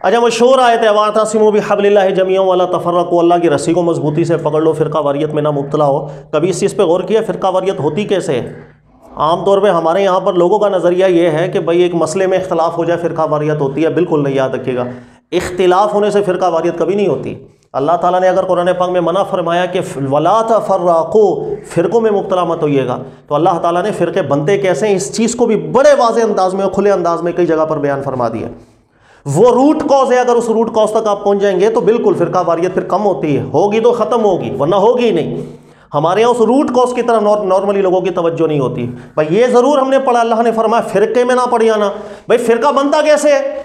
اچھا مشہور آیت ہے واعتصموا بحبل اللہ جمیعا ولا تفرقوا، اللہ کی رسی کو مضبوطی سے پکڑ لو، فرقہ واریت میں نہ مبتلا ہو۔ کبھی اس چیز پہ غور کیا فرقہ واریت ہوتی کیسے ہے؟ عام طور پہ ہمارے یہاں پر لوگوں کا نظریہ یہ ہے کہ بھئی ایک مسئلے میں اختلاف ہو جائے فرقہ واریت ہوتی ہے، بالکل نہیں، یاد رکھیے گا اختلاف ہونے سے فرقہ واریت کبھی نہیں ہوتی۔ اللہ تعالیٰ نے اگر قرآن پاک میں منع فرمایا کہ ولا تفرقوا، فرقوں میں مبتلا مت ہوئیے گا، تو اللہ تعالیٰ نے فرقے بنتے کیسے ہیں اس چیز کو بھی بڑے واضح انداز میں، کھلے انداز میں کئی جگہ پر بیان فرما دیا۔ وہ روٹ کاز ہے، اگر اس روٹ کاز تک آپ پہنچ جائیں گے تو بالکل فرقہ واریت پھر کم ہوتی ہے، ہوگی تو ختم ہوگی ورنہ ہوگی نہیں۔ ہمارے یہاں اس روٹ کاز کی طرف نارملی لوگوں کی توجہ نہیں ہوتی۔ بھائی یہ ضرور ہم نے پڑھا، اللہ نے فرمایا فرقے میں نہ پڑ جانا۔ بھائی فرقہ بنتا کیسے ہے؟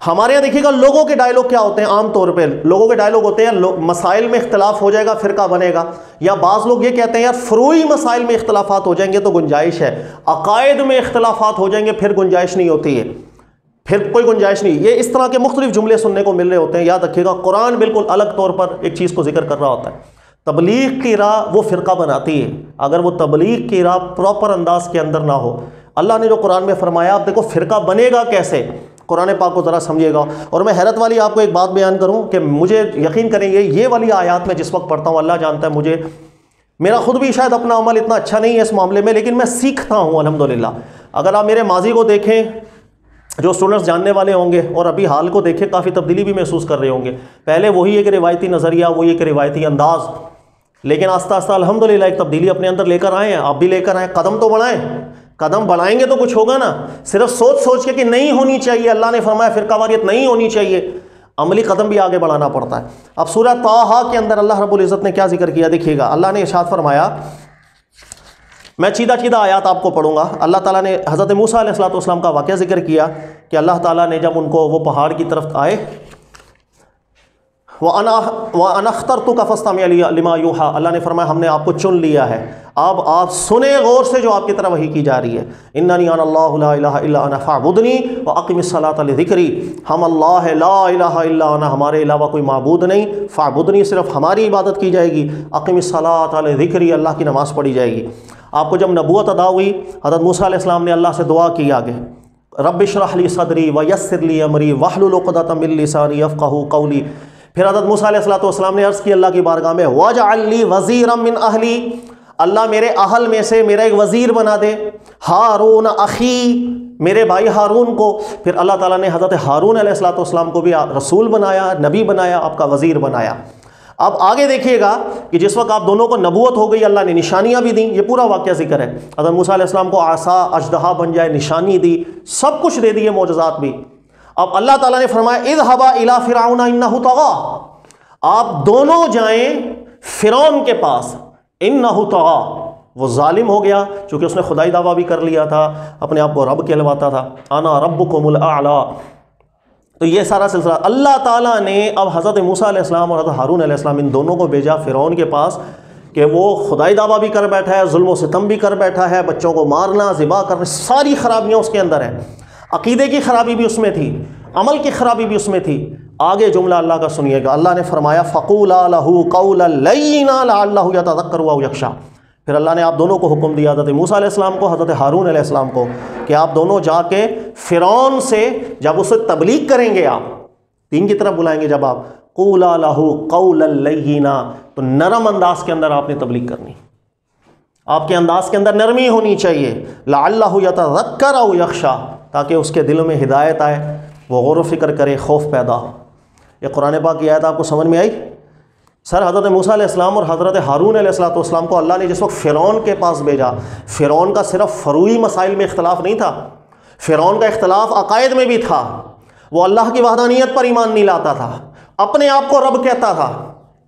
ہمارے یہاں دیکھیے گا لوگوں کے ڈائلاگ کیا ہوتے ہیں، عام طور پہ لوگوں کے ڈائلاگ ہوتے ہیں مسائل میں اختلاف ہو جائے گا فرقہ بنے گا، یا بعض لوگ یہ کہتے ہیں یار فروعی مسائل میں اختلافات ہو جائیں گے تو گنجائش ہے، عقائد میں اختلافات ہو جائیں گے پھر گنجائش نہیں ہوتی ہے، پھر کوئی گنجائش نہیں۔ یہ اس طرح کے مختلف جملے سننے کو مل رہے ہوتے ہیں۔ یاد رکھیے گا قرآن بالکل الگ طور پر ایک چیز کو ذکر کر رہا ہوتا ہے۔ تبلیغ کی راہ وہ فرقہ بناتی ہے، اگر وہ تبلیغ کی راہ پراپر انداز کے اندر نہ ہو۔ اللہ نے جو قرآن میں فرمایا، آپ دیکھو فرقہ بنے گا کیسے، قرآن پاک کو ذرا سمجھیے گا۔ اور میں حیرت والی آپ کو ایک بات بیان کروں کہ مجھے یقین کریں گے یہ والی آیات میں جس وقت پڑھتا ہوں، اللہ جانتا ہے مجھے میرا خود بھی شاید اپنا عمل اتنا اچھا نہیں ہے اس معاملے میں، لیکن میں سیکھتا ہوں الحمدللہ۔ اگر آپ میرے ماضی کو دیکھیں، جو اسٹوڈنٹس جاننے والے ہوں گے، اور ابھی حال کو دیکھیں، کافی تبدیلی بھی محسوس کر رہے ہوں گے۔ پہلے وہی ایک روایتی نظریہ، وہی ایک روایتی انداز، لیکن آہستہ آہستہ الحمدللہ ایک تبدیلی اپنے اندر لے کر آئے ہیں۔ آپ بھی لے کر آئیں، قدم تو بڑھائیں، قدم بڑھائیں گے تو کچھ ہوگا نا۔ صرف سوچ سوچ کے کہ نہیں ہونی چاہیے، اللہ نے فرمایا فرقہ واریت نہیں ہونی چاہیے، عملی قدم بھی آگے بڑھانا پڑتا ہے۔ اب سورہ طٰہٰ کے اندر اللہ رب العزت نے کیا ذکر کیا دیکھیے گا۔ اللہ نے ارشاد فرمایا، میں چیدہ آیات آپ کو پڑھوں گا۔ اللہ تعالیٰ نے حضرت موسیٰ علیہ السلام کا واقعہ ذکر کیا کہ اللہ تعالیٰ نے جب ان کو وہ پہاڑ کی طرف آئے، وَأَنَا اخْتَرْتُكَ فَاسْتَمِعْ لِمَا يُوحَىٰ، اللہ نے فرمایا ہم نے آپ کو چن لیا ہے، اب آپ سنیں غور سے جو آپ کی طرف وحی کی جا رہی ہے۔ اِنَّنِي أَنَا اللَّهُ لَا إِلَٰهَ إِلَّا أَنَا فَاعْبُدْنِي وَأَقِمِ الصَّلَاةَ لِذِكْرِي، ہم اللہ ہے، لا الہ الا انا، ہمارے علاوہ کوئی معبود نہیں، فاعبدنی، صرف ہماری عبادت کی جائے گی، اقم الصلاۃ لذکری، اللہ کی نماز پڑھی جائے گی۔ آپ کو جب نبوت ادا ہوئی، حضرت موسیٰ علیہ السلام نے اللہ سے دعا کی آگے، رب اشرح لی صدری ویسر لی امری واحلل عقدۃ من لسانی یفقہوا قولی۔ پھر حضرت موسیٰ علیہ السلام نے عرض کی اللہ کی بارگاہ میں، واجعل لی وزیرا من اہلی، اللہ میرے اہل میں سے میرا ایک وزیر بنا دے، ہارون اخی، میرے بھائی ہارون کو۔ پھر اللہ تعالیٰ نے حضرت ہارون علیہ السلام کو بھی رسول بنایا، نبی بنایا، آپ کا وزیر بنایا۔ اب آگے دیکھیے گا کہ جس وقت آپ دونوں کو نبوت ہو گئی، اللہ نے نشانیاں بھی دیں، یہ پورا واقعہ ذکر ہے۔ حضرت موسیٰ علیہ السلام کو عصا اژدہا بن جائے، نشانی دی، سب کچھ دے دیے، معجزات بھی۔ اب اللہ تعالیٰ نے فرمایا اذهبا الى فرعون انه طغى، آپ دونوں جائیں فرعون کے پاس، انه طغى، وہ ظالم ہو گیا، چونکہ اس نے خدائی دعویٰ بھی کر لیا تھا، اپنے آپ کو رب کہلواتا تھا، انا ربکم الاعلی۔ تو یہ سارا سلسلہ اللہ تعالیٰ نے اب حضرت موسیٰ علیہ السلام اور حضرت ہارون علیہ السلام ان دونوں کو بھیجا فرعون کے پاس کہ وہ خدائی دعویٰ بھی کر بیٹھا ہے، ظلم و ستم بھی کر بیٹھا ہے، بچوں کو مارنا، ذبح کرنا، ساری خرابیاں اس کے اندر ہیں، عقیدے کی خرابی بھی اس میں تھی، عمل کی خرابی بھی اس میں تھی۔ آگے جملہ اللہ کا سنیے گا، اللہ نے فرمایا فَقُولَا لَهُ قَوْلًا لَيِّنًا لَعَلَّهُ يَتَذَكَّرُ أَوْ يَخْشَىٰ۔ پھر اللہ نے آپ دونوں کو حکم دیا، حضرت موسیٰ علیہ السلام کو، حضرت ہارون علیہ السلام کو، کہ آپ دونوں جا کے فرعون سے جب اسے تبلیغ کریں گے، آپ دین کی طرف بلائیں گے، جب آپ قُولَا لَهُ قَوْلًا لَيِّنًا، تو نرم انداز کے اندر آپ نے تبلیغ کرنی، آپ کے انداز کے اندر نرمی ہونی چاہیے، لَعَلَّهُ يَتَذَكَّرُ أَوْ يَخْشَىٰ، تاکہ اس کے دلوں میں ہدایت آئے، وہ غور و فکر کرے، خوف پیدا ہو۔ یہ قرآن پاک کی آیت آپ کو سمجھ میں آئی؟ سر حضرت موسیٰ علیہ السلام اور حضرت ہارون علیہ السلام کو اللہ نے جس وقت فرعون کے پاس بھیجا، فرعون کا صرف فروعی مسائل میں اختلاف نہیں تھا، فرعون کا اختلاف عقائد میں بھی تھا، وہ اللہ کی وحدانیت پر ایمان نہیں لاتا تھا، اپنے آپ کو رب کہتا تھا،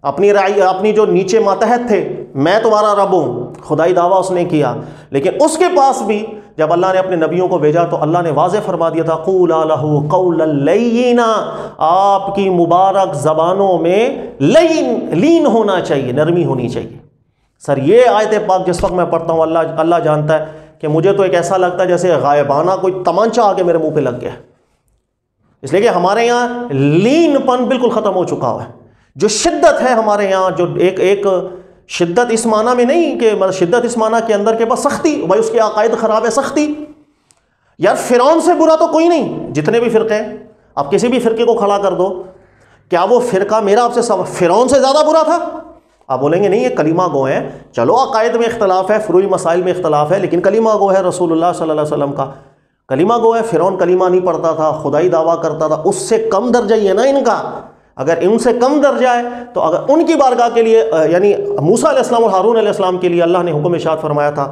اپنی جو نیچے ماتحت تھے، میں تمہارا رب ہوں، خدائی دعویٰ اس نے کیا۔ لیکن اس کے پاس بھی جب اللہ نے اپنے نبیوں کو بھیجا تو اللہ نے واضح فرما دیا تھا قُولَا لَهُ قَوْلًا لَيِّنًا، آپ کی مبارک زبانوں میں لین ہونا چاہیے، نرمی ہونی چاہیے۔ سر یہ آیت پاک جس وقت میں پڑھتا ہوں، اللہ جانتا ہے کہ مجھے تو ایک ایسا لگتا ہے جیسے غائبانہ کوئی تمانچہ آ کے میرے منہ پہ لگ گیا، اس لیے کہ ہمارے یہاں لین پن بالکل ختم ہو چکا ہوا ہے۔ جو شدت ہے ہمارے یہاں، جو ایک شدت اس معنی میں نہیں کہ شدت اس معنی کے اندر کے بس سختی، بھائی اس کے عقائد خراب ہے، سختی۔ یار فرعون سے برا تو کوئی نہیں، جتنے بھی فرقے ہیں، اب کسی بھی فرقے کو کھڑا کر دو، کیا وہ فرقہ میرا آپ سے فرعون سے زیادہ برا تھا؟ آپ بولیں گے نہیں، یہ کلمہ گو ہیں، چلو عقائد میں اختلاف ہے، فروعی مسائل میں اختلاف ہے، لیکن کلمہ گو ہے رسول اللہ صلی اللہ علیہ وسلم کا، کلمہ گو ہے۔ فرعون کلمہ نہیں پڑھتا تھا، خدائی دعویٰ کرتا تھا، اس سے کم درجہ ہی ہے نا ان کا۔ اگر ان سے کم درجہ ہے تو اگر ان کی بارگاہ کے لیے یعنی موسیٰ علیہ السلام اور ہارون علیہ السلام کے لیے اللہ نے حکم ارشاد فرمایا تھا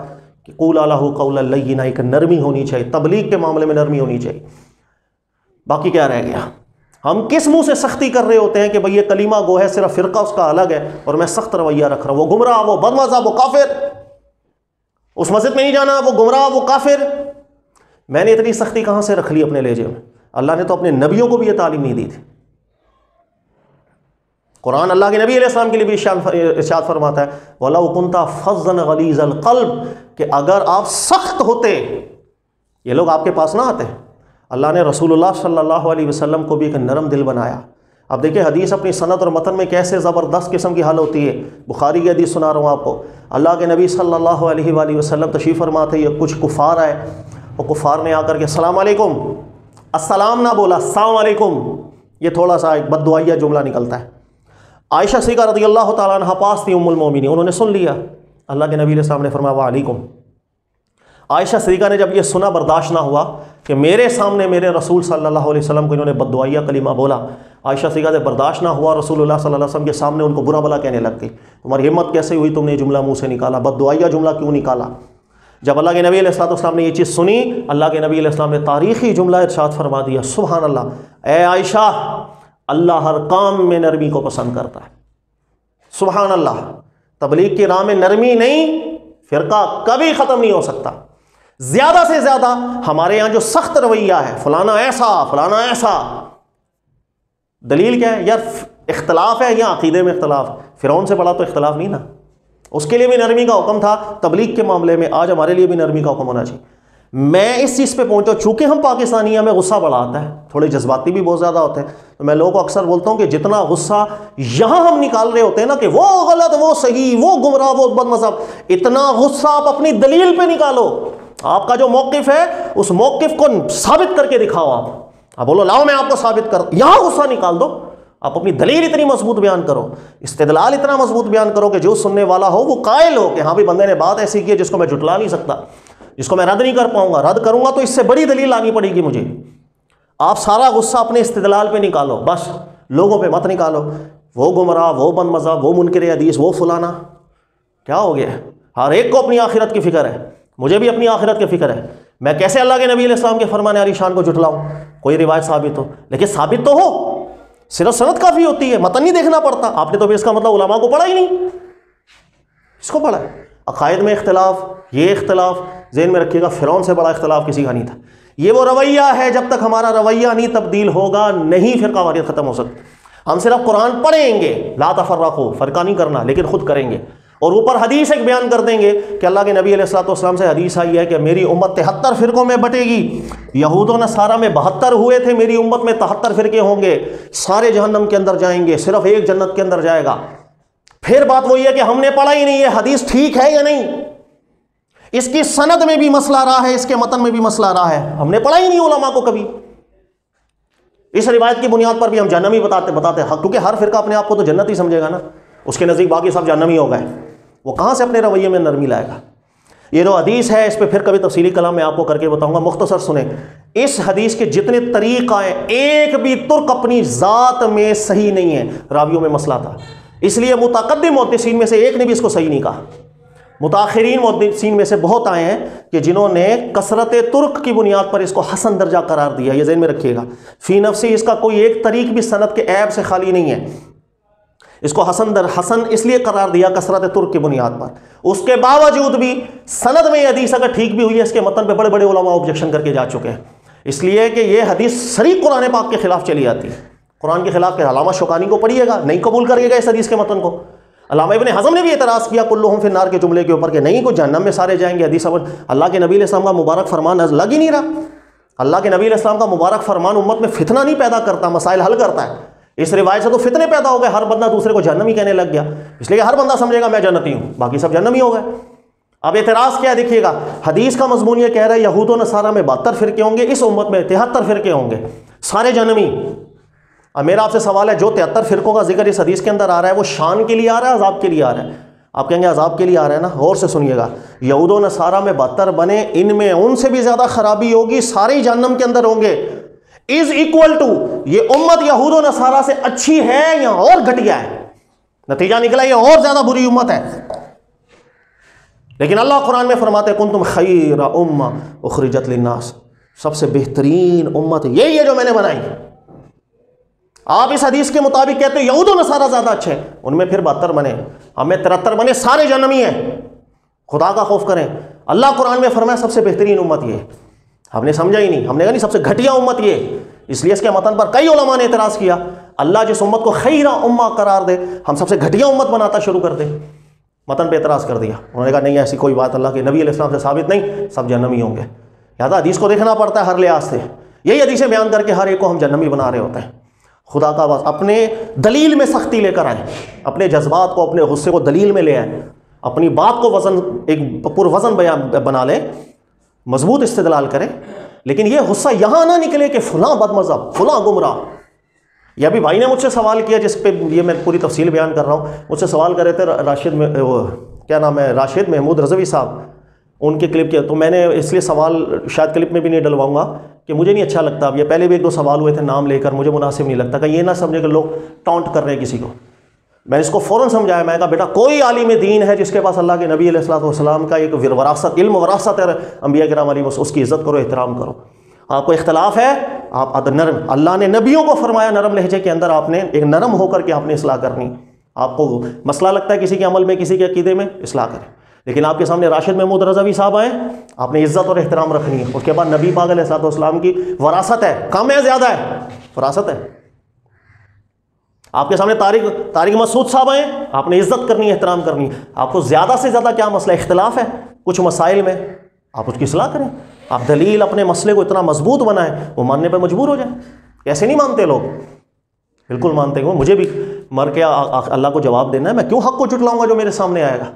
کہ قولا لہ قولا لینا، ایک نرمی ہونی چاہیے، تبلیغ کے معاملے میں نرمی ہونی چاہیے۔ باقی کیا رہ گیا؟ ہم کس منہ سے سختی کر رہے ہوتے ہیں کہ بھئی یہ کلمہ گو ہے، صرف فرقہ اس کا الگ ہے اور میں سخت رویہ رکھ رہا ہوں، وہ گمراہ، وہ بدمذہب، وہ کافر، اس مسجد میں نہیں جانا، وہ گمراہ، وہ کافر۔ میں نے اتنی سختی کہاں سے رکھ لی اپنے لہجے میں؟ اللہ نے تو اپنے نبیوں کو بھی یہ تعلیم نہیں دی تھی۔ قرآن اللہ کے نبی علیہ السلام کے لیے بھی ارشاد فرماتا ہے وَلَوْ كُنْتَ فَظًّا غَلِيظَ الْقَلْبِ، کہ اگر آپ سخت ہوتے یہ لوگ آپ کے پاس نہ آتے۔ اللہ نے رسول اللہ صلی اللہ علیہ وسلم کو بھی ایک نرم دل بنایا۔ اب دیکھیں حدیث اپنی سند اور متن میں کیسے زبردست قسم کی حال ہوتی ہے۔ بخاری کی حدیث سنا رہا ہوں آپ کو، اللہ کے نبی صلی اللہ علیہ وآلہ وسلم تشریف فرما تھے، یہ کچھ کفار آئے، وہ کفار نے آ کر کے السلام علیکم، السلام نہ بولا، السلام علیکم، یہ تھوڑا سا ایک بد دعائیہ جملہ نکلتا ہے۔ عائشہ صدیقہ رضی اللہ تعالیٰ عنہ پاس تھی ام المومنین، انہوں نے سن لیا، اللہ کے نبی علیہ السلام نے فرمایا وعلیکم۔ عائشہ صدیقہ نے جب یہ سنا، برداشت نہ ہوا کہ میرے سامنے میرے رسول صلی اللہ علیہ وسلم کو انہوں نے بد دعائیہ کلمہ بولا، عائشہ صدیقہ سے برداشت نہ ہوا، رسول اللہ صلی اللہ علیہ وسلم کے سامنے ان کو برا بلا کہنے لگ گئی، تمہاری ہمت کیسے ہوئی، تم نے یہ جملہ منہ سے نکالا، بد دعائیہ جملہ کیوں نکالا؟ جب اللہ کے نبی علیہ السلام نے یہ چیز سنی، اللہ کے نبی علیہ السلام نے تاریخی جملہ ارشاد فرما دیا، سبحان اللہ، اے عائشہ، اللہ ہر کام میں نرمی کو پسند کرتا ہے۔ سبحان اللہ، تبلیغ کی راہ میں نرمی نہیں، فرقہ کبھی ختم نہیں ہو سکتا۔ زیادہ سے زیادہ ہمارے یہاں جو سخت رویہ ہے، فلانا ایسا، فلانا ایسا، دلیل کیا ہے یار؟ اختلاف ہے یا عقیدے میں اختلاف؟ فرعون سے بڑا تو اختلاف نہیں نا، اس کے لیے بھی نرمی کا حکم تھا تبلیغ کے معاملے میں، آج ہمارے لیے بھی نرمی کا حکم ہونا چاہیے۔ میں اس چیز پہ پہنچا، چونکہ ہم پاکستانی ہیں، ہمیں غصہ بڑا آتا ہے، تھوڑے جذباتی بھی بہت زیادہ ہوتے ہیں، تو میں لوگوں کو اکثر بولتا ہوں کہ جتنا غصہ یہاں ہم نکال رہے ہوتے ہیں نا کہ وہ غلط، وہ صحیح، وہ گمراہ، وہ بد مذہب، اتنا غصہ آپ اپنی دلیل پہ نکالو۔ آپ کا جو موقف ہے اس موقف کو ثابت کر کے دکھاؤ، آپ بولو لاؤ میں آپ کو ثابت کر، یہاں غصہ نکال دو، آپ اپنی دلیل اتنی مضبوط بیان کرو، استدلال اتنا مضبوط بیان کرو کہ جو سننے والا ہو وہ قائل ہو کہ ہاں بھی بندے نے بات ایسی کی ہے جس کو میں جھٹلا نہیں سکتا، جس کو میں رد نہیں کر پاؤں گا، رد کروں گا تو اس سے بڑی دلیل لانی پڑے گی مجھے۔ آپ سارا غصہ اپنے استدلال پہ نکالو، بس لوگوں پہ مت نکالو، وہ گمراہ، وہ بد مذہب، وہ منکر حدیث، وہ فلانا۔ کیا ہو گیا؟ ہر ایک کو اپنی آخرت کی فکر ہے، مجھے بھی اپنی آخرت کی فکر ہے، میں کیسے اللہ کے نبی علیہ السلام کے فرمان عالی شان کو جھٹلاؤں؟ کوئی روایت ثابت ہو، لیکن ثابت تو ہو، صرف سند کافی ہوتی ہے، متن نہیں دیکھنا پڑتا۔ آپ نے تو بھی اس کا مطلب علماء کو پڑھا ہی نہیں، اس کو پڑھا ہے۔ عقائد میں اختلاف، یہ اختلاف ذہن میں رکھیے گا، فرعون سے بڑا اختلاف کسی کا نہیں تھا۔ یہ وہ رویہ ہے، جب تک ہمارا رویہ نہیں تبدیل ہوگا نہیں فرقہ واریت ختم ہو سکتی۔ ہم صرف قرآن پڑھیں گے، لا تفرقوا، فرقہ نہیں کرنا، لیکن خود کریں گے، اور اوپر حدیث ایک بیان کر دیں گے کہ اللہ کے نبی علیہ الصلوۃ والسلام سے حدیث آئی ہے کہ میری امت 73 فرقوں میں بٹے گی، یہود و نصارہ میں 72 ہوئے تھے، میری امت میں 73 فرقے ہوں گے، سارے جہنم کے اندر جائیں گے، صرف ایک جنت کے اندر جائے گا۔ پھر بات وہی ہے کہ ہم نے پڑھا ہی نہیں ہے حدیث ٹھیک ہے یا نہیں، اس کی سند میں بھی مسئلہ رہا ہے، اس کے متن میں بھی مسئلہ رہا ہے، ہم نے پڑھا ہی نہیں علماء کو کبھی۔ اس روایت کی بنیاد پر بھی ہم جہنمی بتاتے ہیں، کیونکہ ہر فرقہ اپنے آپ کو تو جنت ہی سمجھے گا نا، اس کے نزدیک باقی سب جہنمی ہو گئے، وہ کہاں سے اپنے رویے میں نرمی لائے گا؟ یہ جو حدیث ہے اس پہ پھر کبھی تفصیلی کلام میں آپ کو کر کے بتاؤں گا، مختصر سنیں۔ اس حدیث کے جتنے طریق آئے، ایک بھی ترک اپنی ذات میں صحیح نہیں ہے، راویوں میں مسئلہ تھا، اس لیے متقدم محدثین میں سے ایک نے بھی اس کو صحیح نہیں کہا۔ متاخرین محدثین میں سے بہت آئے ہیں کہ جنہوں نے کثرت ترک کی بنیاد پر اس کو حسن درجہ قرار دیا، یہ ذہن میں رکھیے گا۔ فی نفسی اس کا کوئی ایک طریق بھی سند کے عیب سے خالی نہیں ہے، اس کو حسن اس لیے قرار دیا کثرت ترک کی بنیاد پر۔ اس کے باوجود بھی سند میں یہ حدیث اگر ٹھیک بھی ہوئی ہے، اس کے متن پہ بڑے بڑے علماء آبجیکشن کر کے جا چکے ہیں، اس لیے کہ یہ حدیث صریح قرآن پاک کے خلاف چلی آتی ہے، قرآن کے خلاف۔ کہ علامہ شوکانی کو پڑھیے گا، نہیں قبول کریے گا اس حدیث کے متن کو۔ علامہ ابن حزم نے بھی اعتراض کیا کلہم فی النار کے جملے کے اوپر کہ نہیں، کوئی جہنم میں سارے جائیں گے، حدیث اللہ کے نبی علیہ السلام کا مبارک فرمان لگ ہی نہیں رہا۔ اللہ کے نبی علیہ السلام کا مبارک فرمان امت میں فتنہ نہیں پیدا کرتا، مسائل حل کرتا ہے۔ اس روایت سے تو فتنے پیدا ہو گئے، ہر بندہ دوسرے کو جہنمی کہنے لگ گیا، اس لیے ہر بندہ سمجھے گا میں جنتی ہوں، باقی سب جہنمی ہو گئے۔ اب اعتراض کیا دیکھیے گا، حدیث کا مضمون یہ کہہ رہا ہے یہود و نصارہ میں 72 فرقے ہوں گے، اس امت میں 73 فرقے ہوں گے، سارے جہنمی۔ اب میرا آپ سے سوال ہے، جو 73 فرقوں کا ذکر اس حدیث کے اندر آ رہا ہے وہ شان کے لیے آ رہا ہے، عذاب کے لیے آ رہا ہے؟ آپ کہیں گے عذاب کے لیے آ رہا ہے نا، غور سے سنیے گا۔ یہود و نصارہ میں 72 بنے، ان میں ان سے بھی زیادہ خرابی ہوگی، سارے ہی جہنم کے اندر ہوں گے۔ از اکول ٹو، یہ امت یہود و نصارہ سے اچھی ہے یا اور گھٹیا ہے؟ نتیجہ نکلا یہ اور زیادہ بری امت ہے۔ لیکن اللہ قرآن میں فرماتے ہیں کنتم خیر امہ اخرجت للناس، سب سے بہترین امت یہی ہے جو میں نے بنائی۔ آپ اس حدیث کے مطابق کہتے ہیں یہود و نصارہ زیادہ اچھے ہیں، ان میں پھر 72 بنے، ہمیں 73 بنے، سارے جہنمی ہیں۔ خدا کا خوف کریں۔ اللہ قرآن میں فرمایا سب سے بہترین امت یہ، ہم نے سمجھا ہی نہیں، ہم نے کہا نہیں سب سے گھٹیا امت یہ، اس لیے اس کے متن پر کئی علماء نے اعتراض کیا۔ اللہ جس امت کو خیرہ امہ قرار دے، ہم سب سے گھٹیا امت بناتا شروع کر دے، متن پہ اعتراض کر دیا۔ انہوں نے کہا نہیں ایسی کوئی بات اللہ کے نبی علیہ السلام سے ثابت نہیں، سب جہنمی ہوں گے۔ لہٰذا حدیث کو دیکھنا پڑتا ہے ہر لحاظ سے، یہی حدیثیں بیان کر کے ہر ایک کو ہم جہنمی بنا رہے ہوتے ہیں۔ خدا کا بس اپنے دلیل میں سختی لے کر آئیں، اپنے جذبات کو، اپنے غصے کو دلیل میں لے آئیں، اپنی بات کو وزن، ایک پر وزن بیان بنا لیں، مضبوط استدلال کریں، لیکن یہ غصہ یہاں نہ نکلے کہ فلاں بد مذہب، فلاں گمراہ۔ یہ ابھی بھائی نے مجھ سے سوال کیا جس پہ یہ میں پوری تفصیل بیان کر رہا ہوں، مجھ سے سوال کر رہے تھے راشد میں کیا نام ہے، راشد محمود رضوی صاحب، ان کے کلپ کیا، تو میں نے اس لیے سوال شاید کلپ میں بھی نہیں ڈلواؤں گا کہ مجھے نہیں اچھا لگتا۔ اب یہ پہلے بھی ایک دو سوال ہوئے تھے نام لے کر، مجھے مناسب نہیں لگتا کہ یہ نہ سمجھے کہ لوگ ٹاؤنٹ کر رہے ہیں کسی کو۔ میں اس کو فوراً سمجھایا، میں کہا بیٹا کوئی عالم دین ہے جس کے پاس اللہ کے نبی علیہ السلام کا ایک وراثت، علم وراثت ہے انبیاء کرام علیہ السلام، اس کی عزت کرو، احترام کرو۔ آپ کو اختلاف ہے، آپ نرم، اللہ نے نبیوں کو فرمایا نرم لہجے کے اندر آپ نے ایک نرم ہو کر کے آپ نے اصلاح کرنی۔ آپ کو مسئلہ لگتا ہے کسی کے عمل میں، کسی کے عقیدے میں، اصلاح کریں۔ لیکن آپ کے سامنے راشد محمود رضوی صاحب آئے، آپ نے عزت اور احترام رکھنی ہے۔ اس کے بعد نبی پاک علیہ السلام کی وراثت ہے، کم ہے زیادہ ہے؟ وراثت ہے۔ آپ کے سامنے طارق مسعود صاحب آئے، آپ نے عزت کرنی ہے، احترام کرنی ہے۔ آپ کو زیادہ سے زیادہ کیا مسئلہ اختلاف ہے کچھ مسائل میں، آپ اس کی اصلاح کریں۔ آپ دلیل اپنے مسئلے کو اتنا مضبوط بنائیں وہ ماننے پہ مجبور ہو جائیں۔ کیسے نہیں مانتے لوگ؟ بالکل مانتے ہیں، مجھے بھی مر کے اللہ کو جواب دینا ہے، میں کیوں حق کو جھٹلاؤں گا جو میرے سامنے آئے گا؟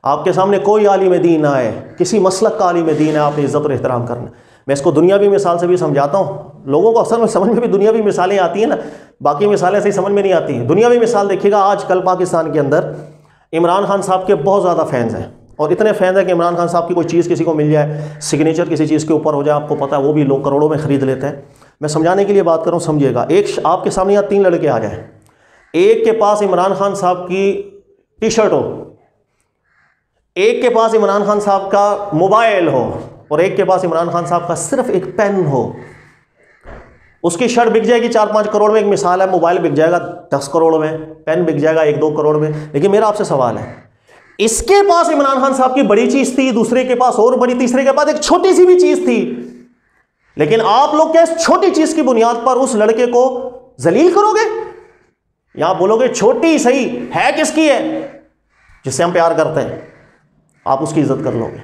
آپ کے سامنے کوئی عالم دین نہ آئے، کسی مسلک کا عالم دین ہے، آپ نے عزت اور احترام کرنا۔ میں اس کو دنیاوی مثال سے بھی سمجھاتا ہوں، لوگوں کو اکثر میں سمجھ میں بھی دنیاوی مثالیں آتی ہیں نا، باقی مثالیں صحیح سمجھ میں نہیں آتی ہیں۔ دنیاوی مثال دیکھیے گا، آج کل پاکستان کے اندر عمران خان صاحب کے بہت زیادہ فینز ہیں، اور اتنے فینز ہیں کہ عمران خان صاحب کی کوئی چیز کسی کو مل جائے، سگنیچر کسی چیز کے اوپر ہو جائے، آپ کو پتہ ہے وہ بھی لوگ کروڑوں میں خرید لیتے ہیں۔ میں سمجھانے کے لیے بات کر رہا ہوں، سمجھیے گا۔ ایک آپ کے سامنے یہاں 3 لڑکے آ جائیں، ایک کے پاس عمران خان صاحب کی ٹی شرٹ ہو، ایک کے پاس عمران خان صاحب کا موبائل ہو، اور ایک کے پاس عمران خان صاحب کا صرف ایک پین ہو۔ اس کی شرٹ بک جائے گی 4-5 کروڑ میں، ایک مثال ہے، موبائل بک جائے گا 10 کروڑ میں، پین بک جائے گا 1-2 کروڑ میں۔ لیکن میرا آپ سے سوال ہے، اس کے پاس عمران خان صاحب کی بڑی چیز تھی، دوسرے کے پاس اور بڑی، تیسرے کے پاس ایک چھوٹی سی بھی چیز تھی، لیکن آپ لوگ کیا اس چھوٹی چیز کی بنیاد پر اس لڑکے کو ذلیل کرو گے؟ یا آپ بولو گے چھوٹی صحیح ہے کس کی ہے؟ جس سے ہم پیار کرتے ہیں، آپ اس کی عزت کر لو گے۔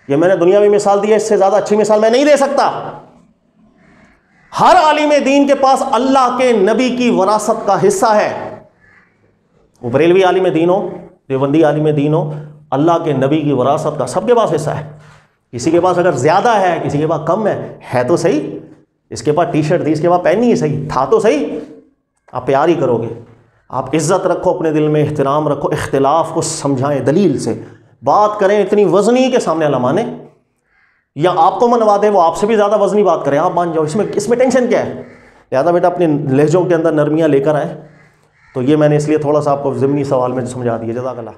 یہ میں نے دنیاوی مثال دی ہے، اس سے زیادہ اچھی مثال میں نہیں دے سکتا۔ ہر عالم دین کے پاس اللہ کے نبی کی وراثت کا حصہ ہے، وہ بریلوی عالم دین ہو، دیوبندی عالم دین ہو، اللہ کے نبی کی وراثت کا سب کے پاس حصہ ہے۔ کسی کے پاس اگر زیادہ ہے، کسی کے پاس کم ہے تو صحیح، اس کے پاس ٹی شرٹ تھی، اس کے پاس پین نہیں ہے، صحیح تھا تو صحیح، آپ پیار ہی کرو گے۔ آپ عزت رکھو اپنے دل میں، احترام رکھو، اختلاف کو سمجھائیں، دلیل سے بات کریں، اتنی وزنی کے سامنے نہ مانے، یا آپ کو منوا دے وہ آپ سے بھی زیادہ وزنی بات کریں، آپ مان جاؤ، اس میں ٹینشن کیا ہے؟ لہٰذا بیٹا اپنے لہجوں کے اندر نرمیاں لے کر آئیں۔ تو یہ میں نے اس لیے تھوڑا سا آپ کو ضمنی سوال میں سمجھا دیا۔ جزاک اللہ۔